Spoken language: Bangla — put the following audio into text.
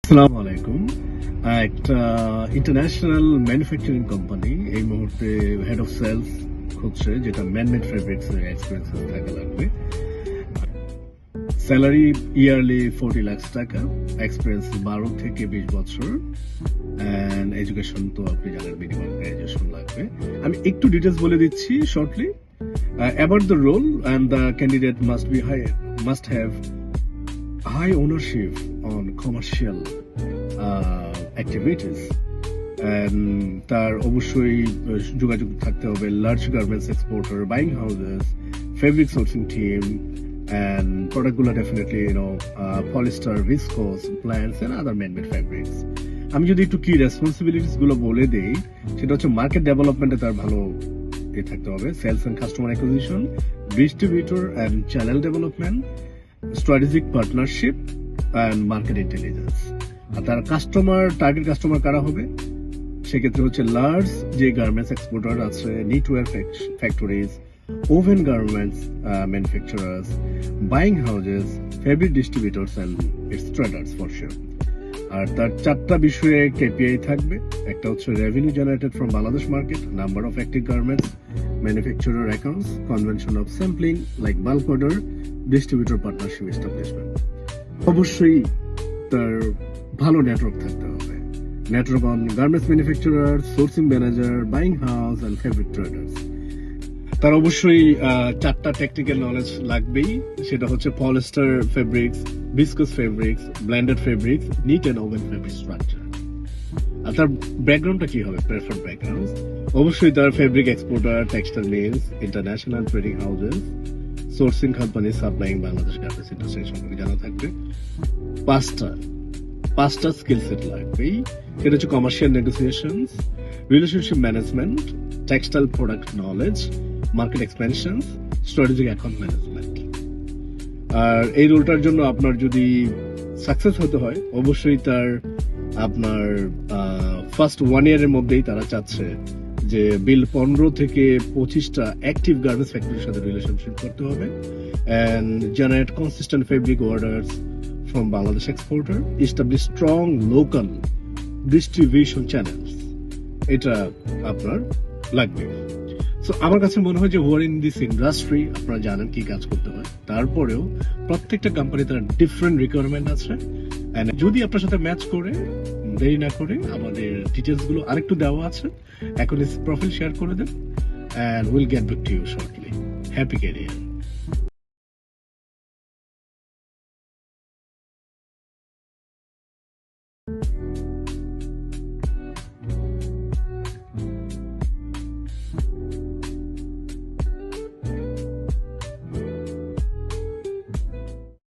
আসসালামু আলাইকুম। একটা ইন্টারন্যাশনাল ম্যানুফ্যাকচারিং কোম্পানি এই মুহূর্তে হেড অফ সেলস খুঁজছে, যেটা ম্যানমেড ফেব্রিক্স এর এক্সপিরিয়েন্স থাকা লাগবে। স্যালারি ইয়ারলি 40 লাখ টাকা, এক্সপিরিয়েন্স 12 থেকে 20 বছর, এন্ড এডুকেশন তো আপনি জানেন মিনিমাম গ্রাজুয়েশন লাগবে। আমি একটু ডিটেলস বলে দিচ্ছি shortly about the role, and the candidate must have high ownership on commercial activities, and তার অবশ্যই যোগাযোগ থাকতে হবে large garments exporter, buying houses, fabric sourcing team, and product গুলো definitely polyester, viscose, plants and other manmade fabrics. আমি যদি একটু কি রেসপন্সিবিলিটিস গুলো বলে দেই, সেটা হচ্ছে মার্কেট ডেভেলপমেন্টে তার ভালো থাকতে হবে, sales and customer acquisition, distributor and channel development, strategic partnership and market intelligence. আর তার টার্গেট কাস্টমার কারা হবে, সেক্ষেত্রে হচ্ছে লার্জ যে গার্মেন্টস এক্সপোর্টার আছে, knitwear factories, woven garments manufacturers, buying houses, fabric distributors and its traders for sure. আর তার 4টা বিষয়ে কেপিআই থাকবে। একটা হচ্ছে revenue generated from Bangladesh market, number of active garments manufacturer accounts, convention of sampling like bulk order, distributor partnership establishment. অবশ্যই তার ভালো নেটওয়ার্ক থাকতে হবে, network on garments manufacturer, sourcing manager, buying house and fabric traders. তার অবশ্যই 4টা টেকনিক্যাল নলেজ লাগবেই, সেটা হচ্ছে polyester fabrics, viscose fabrics, blended fabrics, knit and woven fabric structure. আর তার ব্যাকগ্রাউন্ডটা কি হবে, প্রেফার্ড ব্যাকগ্রাউন্ড অবশ্যই তার fabric exporter, textile mills, international trading houses, sourcing company, supplying Bangladesh garments industry সম্পর্কে জানা থাকবে। পাঁচটা স্কিল সেট লাগবেই, সেটা হচ্ছে commercial negotiations, relationship management, textile product knowledge, market expansion, strategic account management. আর এই রোলটার জন্য আপনার যদি সাকসেস হতে হয়, অবশ্যই আপনার ফার্স্ট 1 ইয়ারের মধ্যেই তারা চাচ্ছে যে 15 থেকে 25টা অ্যাক্টিভ গার্মেন্টস ফ্যাক্টরির সাথে রিলেশনশিপ করতে হবে, and generate consistent fabric orders from Bangladesh exporter, establish strong local distribution channels. এটা আপনার লাগবে। সো আমার কাছে মনে হয় যে ওয়ার ইন দিস ইন্ডাস্ট্রি, আপনারা জানেন কি কাজ করতে হয়, তারপরেও প্রত্যেকটা কোম্পানি তার ডিফারেন্ট রিকোয়ারমেন্ট আছে। যদি আপনার সাথে ম্যাচ করে, দেরি না করে আমাদের ডিটেলস গুলো আরেকটু দেওয়া আছে, এখন প্রোফাইল শেয়ার করে দেন, and we'll get back to you shortly. Happy career.